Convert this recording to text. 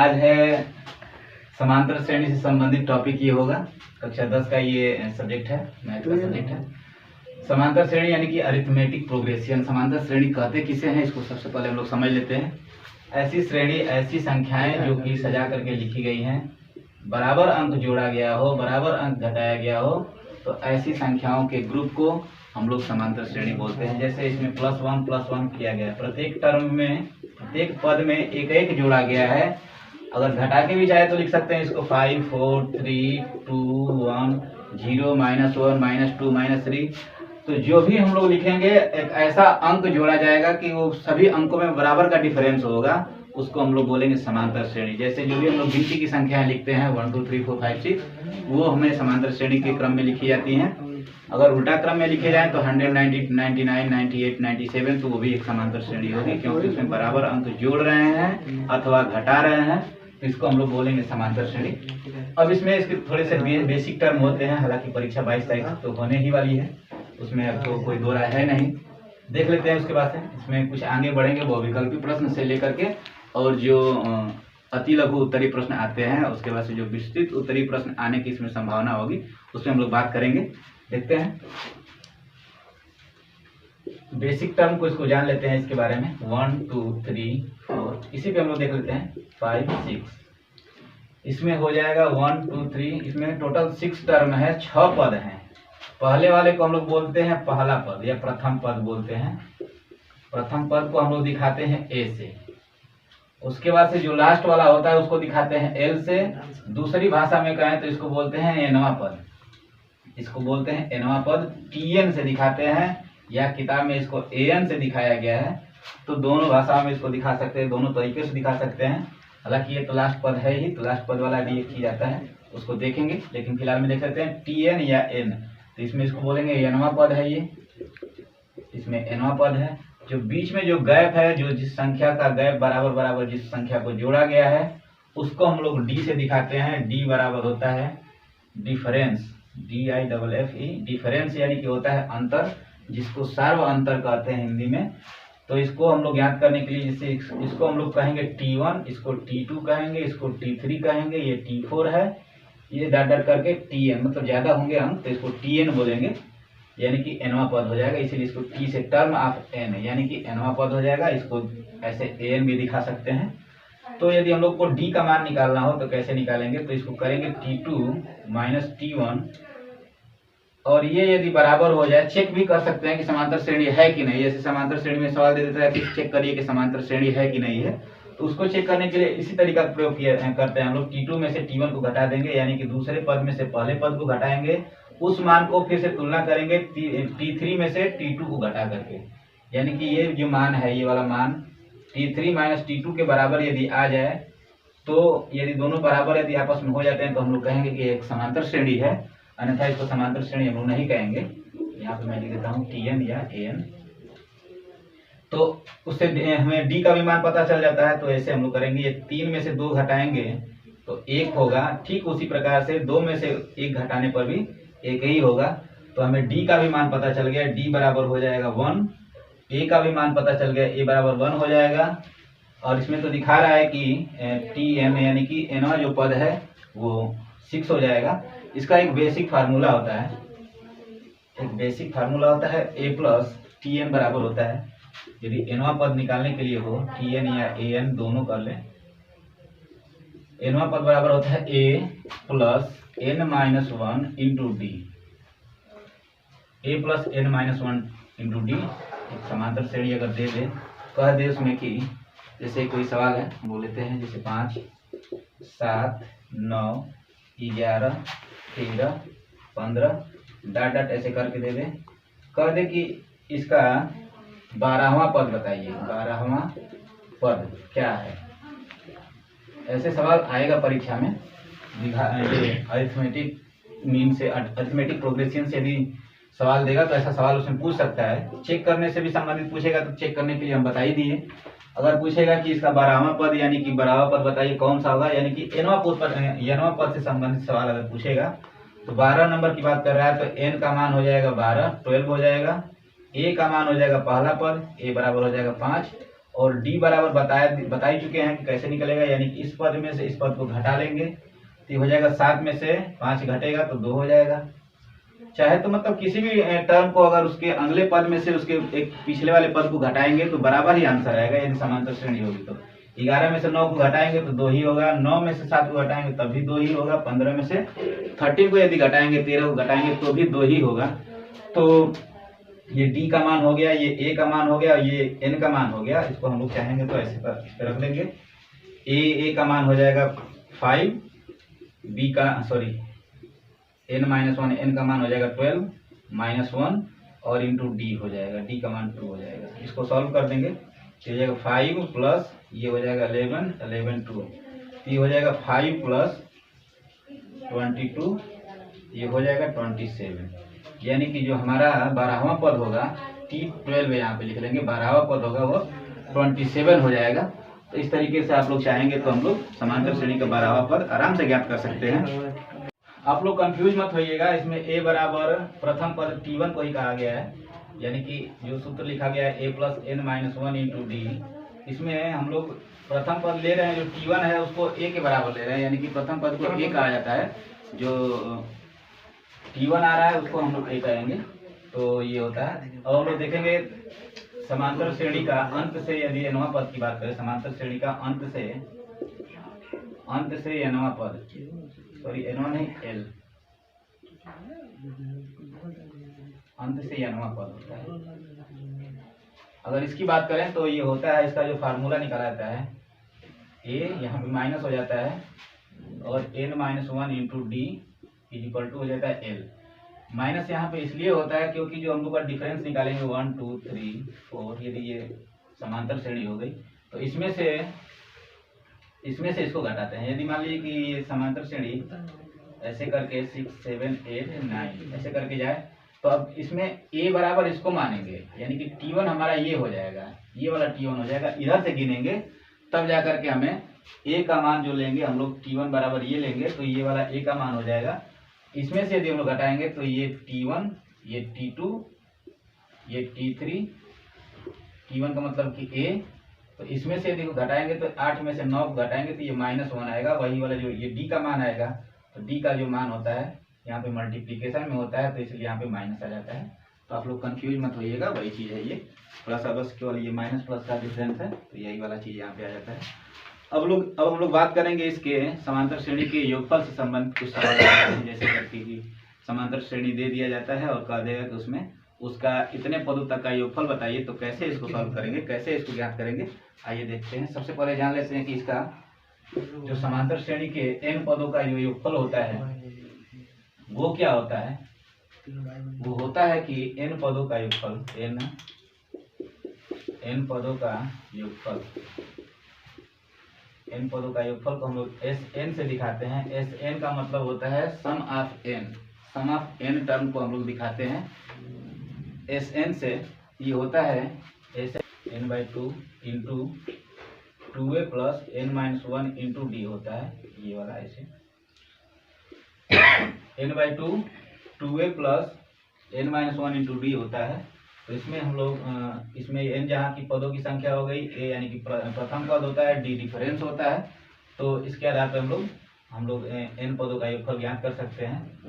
आज है समांतर श्रेणी से संबंधित टॉपिक ये होगा। कक्षा 10 का ये सब्जेक्ट है, मैथ का सब्जेक्ट है। समांतर श्रेणी यानी कि अरिथमेटिक प्रोग्रेशन। समांतर श्रेणी कहते किसे हैं, इसको सबसे पहले हम लोग समझ लेते हैं। ऐसी श्रेणी, ऐसी संख्याएं जो कि सजा करके लिखी गई हैं, बराबर अंक जोड़ा गया हो, बराबर अंक घटाया गया हो, तो ऐसी संख्याओं के ग्रुप को हम लोग समांतर श्रेणी बोलते हैं। जैसे इसमें प्लस वन किया गया है, प्रत्येक टर्म में, प्रत्येक पद में एक एक जोड़ा गया है। अगर घटा के भी चाहे तो लिख सकते हैं इसको 5 4 3 2 1 0 -1 -2 -3। तो जो भी हम लोग लिखेंगे एक ऐसा अंक जोड़ा जाएगा कि वो सभी अंकों में बराबर का डिफरेंस होगा, उसको हम लोग बोलेंगे समांतर श्रेणी। जैसे जो भी हम लोग गिनती की संख्याएं लिखते हैं 1 2 3 4 5 6, वो हमें समांतर श्रेणी के क्रम में लिखी जाती हैं। अगर उल्टा क्रम में लिखे जाए तो 100 90 99 98 97, तो वो भी एक समांतर श्रेणी होगी, क्योंकि उसमें बराबर अंक जोड़ रहे हैं अथवा घटा रहे हैं, तो इसको हम लोग बोलेंगे समांतर श्रेणी। अब इसमें इसके थोड़े से बेसिक टर्म होते हैं, हालांकि परीक्षा 22 तारीख तो होने ही वाली है, उसमें अब तो कोई दो राय है नहीं। देख लेते हैं उसके बाद से इसमें कुछ आगे बढ़ेंगे, वो विकल्पी प्रश्न से लेकर के और जो अति लघु उत्तरी प्रश्न आते हैं, उसके बाद से जो विस्तृत उत्तरी प्रश्न आने की इसमें संभावना होगी, उसमें हम लोग बात करेंगे। देखते हैं बेसिक टर्म को, इसको जान लेते हैं इसके बारे में। 1 2 3 4, इसी पे हम लोग देख लेते हैं 5 6। इसमें हो जाएगा 1 2 3, इसमें टोटल 6 टर्म है, 6 पद हैं। पहले वाले को हम लोग बोलते हैं पहला पद या प्रथम पद बोलते हैं। प्रथम पद को हम लोग दिखाते हैं ए से। उसके बाद से जो लास्ट वाला होता है उसको दिखाते हैं एल से। दूसरी भाषा में कहें तो इसको बोलते हैं एनवा पद, इसको बोलते हैं एनवा पद। टीएन से दिखाते हैं, या किताब में इसको एएन से दिखाया गया है। तो दोनों भाषाओं में इसको दिखा सकते हैं, दोनों तरीके से दिखा सकते हैं। हालांकि ये तो लास्ट पद है ही, तो लास्ट पद वाला डी की जाता है, उसको देखेंगे। लेकिन फिलहाल में देख सकते हैं टीएन या एन, तो इसमें इसको बोलेंगे एनवा पद है। ये इसमें एनवा पद है। जो बीच में जो गैप है, जो जिस संख्या का गैप बराबर बराबर जिस संख्या को जोड़ा गया है, उसको हम लोग डी से दिखाते हैं। डी बराबर होता है डिफरेंस, DIFFE, डिफरेंस यानी कि होता है अंतर, जिसको सर्व अंतर कहते हैं हिंदी में। तो इसको हम लोग याद करने के लिए, जैसे इसको हम लोग कहेंगे T1, इसको T2 कहेंगे, इसको T3 कहेंगे, ये T4 है, ये डट डट करके TN, मतलब ज्यादा होंगे अंक तो इसको TN बोलेंगे, यानी कि एनवा पद हो जाएगा। इसीलिए इसको T से टर्म ऑफ N यानी कि एनवा पद हो जाएगा। इसको ऐसे AN भी दिखा सकते हैं। तो यदि हम लोग को D का मान निकालना हो तो कैसे निकालेंगे, तो इसको करेंगे T2 माइनस T1, और ये यदि बराबर हो जाए, चेक भी कर सकते हैं कि समांतर श्रेणी है कि नहीं। जैसे समांतर श्रेणी में सवाल दे देता है कि चेक करिए कि समांतर श्रेणी है कि नहीं है, तो उसको चेक करने के लिए इसी तरीका का प्रयोग करते हैं हम लोग। T2 में से T1 को घटा देंगे, यानी कि दूसरे पद में से पहले पद को घटाएंगे, उस मान को फिर से तुलना करेंगे T3 में से T2 को घटा करके, यानी कि ये जो मान है, ये वाला मान T3 माइनस T2 के बराबर यदि आ जाए, तो यदि दोनों बराबर यदि आपस में हो जाते हैं तो हम लोग कहेंगे कि एक समांतर श्रेणी है, अन्यथा इसको समांतर श्रेणी हम लोग नहीं कहेंगे। यहाँ पे मैं लिख देता हूँ TN या AN। तो उससे हमें D का भी मान पता चल जाता है। तो ऐसे हम लोग करेंगे, ये 3 में से 2 घटाएंगे तो 1 होगा। ठीक उसी प्रकार से 2 में से 1 घटाने पर भी 1 ही होगा। तो हमें D का भी मान पता चल गया, D बराबर हो जाएगा 1। A का भी मान पता चल गया, A बराबर 1 हो जाएगा। और इसमें तो दिखा रहा है कि TN यानी कि एनवा जो पद है वो 6 हो जाएगा। इसका एक बेसिक फार्मूला होता है, एक बेसिक फार्मूला होता है A प्लस TN बराबर होता है। यदि एनवा पद निकालने के लिए हो, TN या AN दोनों कर लें, एनवा पद बराबर होता है A plus N-1 into D। A plus N-1 into D एक समांतर श्रेणी अगर दे दे, कह दे उसमें कि जैसे कोई सवाल है वो लेते हैं, जैसे 5 7 9 11 13 15 डॉट डॉट ऐसे करके दे दे। कह दे कि इसका 12वां पद बताइए, 12वां पद क्या है। ऐसे सवाल आएगा परीक्षा में। ये अरिथमेटिक मीन से, अरिथमेटिक प्रोग्रेशन से यदि सवाल देगा तो ऐसा सवाल उसमें पूछ सकता है। चेक करने से भी संबंधित पूछेगा, तो चेक करने के लिए हम बता ही दिए। अगर पूछेगा कि इसका 12वां पद यानी कि 12वां पद बताइए कौन सा होगा, यानी कि एनवा पद से संबंधित सवाल अगर पूछेगा तो 12 नंबर की बात कर रहा है, तो एन का मान हो जाएगा 12, 12 हो जाएगा। ए का मान हो जाएगा पहला पद, ए बराबर हो जाएगा 5, और डी बराबर बता ही चुके हैं कि कैसे निकलेगा, यानी कि इस पद में से इस पद को घटा लेंगे तो ये हो जाएगा 7 में से 5 घटेगा तो 2 हो जाएगा। चाहे तो मतलब किसी भी टर्म को अगर उसके अगले पद में से उसके एक पिछले वाले पद को घटाएंगे तो बराबर ही आंसर आएगा, यदि समांतर श्रेणी होगी तो। 11 में से 9 को घटाएंगे तो 2 ही होगा, 9 में से 7 को घटाएंगे तब भी 2 ही होगा, 15 में से 13 को यदि घटाएंगे 13 को घटाएंगे तो भी 2 ही होगा। तो ये डी का मान हो गया, ये ए का मान हो गया, ये एन का मान हो गया। इसको हम लोग चाहेंगे तो ऐसे पर रख लेंगे। ए का मान हो जाएगा 5, बी का n-1 n का मान हो जाएगा 12 -1 और इंटू डी हो जाएगा, डी का मान 2 हो जाएगा। इसको सॉल्व कर देंगे तो हो जाएगा 5 प्लस ये हो जाएगा 11 11 2, ये हो जाएगा 5 प्लस 22 ये हो जाएगा 27, यानी कि जो हमारा 12वां पद होगा T12 यहाँ पे लिख लेंगे, 12वां पद होगा वो 27 हो जाएगा। तो इस तरीके से आप लोग चाहेंगे तो हम लोग समांतर श्रेणी का 12वां पद आराम से ज्ञात कर सकते हैं। आप लोग कंफ्यूज मत होइएगा, इसमें a बराबर प्रथम पद T1 को ही कहा गया है, यानी कि जो सूत्र लिखा गया है a plus n-1 into D, इसमें हम लोग प्रथम पद ले रहे हैं जो T1 है उसको a के बराबर ले रहे हैं, यानी कि प्रथम पद को a कहा जाता है, जो T1 आ रहा है उसको हम लोग a कहेंगे, तो ये होता है। अब हम लोग देखेंगे समांतर श्रेणी का अंत से, यदि nवां पद की बात करें, समांतर श्रेणी का अंत से nवां पद, सॉरी n1 नहीं l, अंत से nवां पद होता है। अगर इसकी बात करें तो ये होता है, इसका जो फार्मूला निकाला जाता है a यहाँ पे माइनस हो जाता है और n-1 into D equal to हो जाता है l। माइनस यहाँ पे इसलिए होता है क्योंकि जो हम लोग का डिफरेंस निकालेंगे 1 2 3 4, यदि ये समांतर श्रेणी हो गई तो इसमें से इसको घटाते हैं। यदि मान लीजिए कि ये समांतर श्रेणी ऐसे करके 6 7 8 9 ऐसे करके जाए तो अब इसमें a बराबर इसको मानेंगे, यानी कि T1 हमारा ये हो जाएगा, ये वाला T1 हो जाएगा, इधर से गिनेंगे तब जा करके हमें a का मान जो लेंगे हम लोग T1 बराबर ये लेंगे तो ये वाला a का मान हो जाएगा। इसमें से यदि हम लोग घटाएंगे तो ये T1, ये T2, ये T3, T1 का मतलब कि a, तो इसमें से यदि घटाएंगे तो 8 में से 9 घटाएंगे तो ये -1 आएगा, वही वाला जो ये d का मान आएगा। तो d का जो मान होता है यहाँ पे मल्टीप्लिकेशन में होता है तो इसलिए यहाँ पे माइनस आ जाता है। तो आप लोग कंफ्यूज मत होइएगा, वही चीज़ है ये, प्लस बस केवल ये माइनस प्लस का डिफरेंस है, तो यही वाला चीज़ यहाँ पे आ जाता है। अब हम लोग बात करेंगे इसके समांतर श्रेणी के योगफल से संबंधित कुछ सवाल हैं, जैसे करके कि समांतर श्रेणी दे दिया जाता है और कह देगा कि उसमें उसका इतने पदों तक का योगफल बताइए, तो कैसे इसको सॉल्व करेंगे, कैसे इसको ज्ञात करेंगे, आइए देखते हैं। सबसे पहले जान लेते हैं कि इसका जो समांतर श्रेणी के n पदों का जो योगफल होता है वो क्या होता है। वो होता है कि n पदों का योगफल, n पदों का योगफल, n पदों का योगफल को हम लोग Sn से दिखाते हैं। Sn का मतलब होता है sum of n, sum of n term को हम लोग दिखाते हैं Sn से। ये होता है n/2 into 2a plus n-1 into D होता है, ये वाला ऐसे n/2 2a plus n-1 into D होता है। तो इसमें हम लोग इसमें n जहाँ की पदों की संख्या हो गई, a यानी कि प्रथम पद होता है, d डिफरेंस होता है, तो इसके आधार पर हम लोग n पदों का योगफल ज्ञात कर सकते हैं।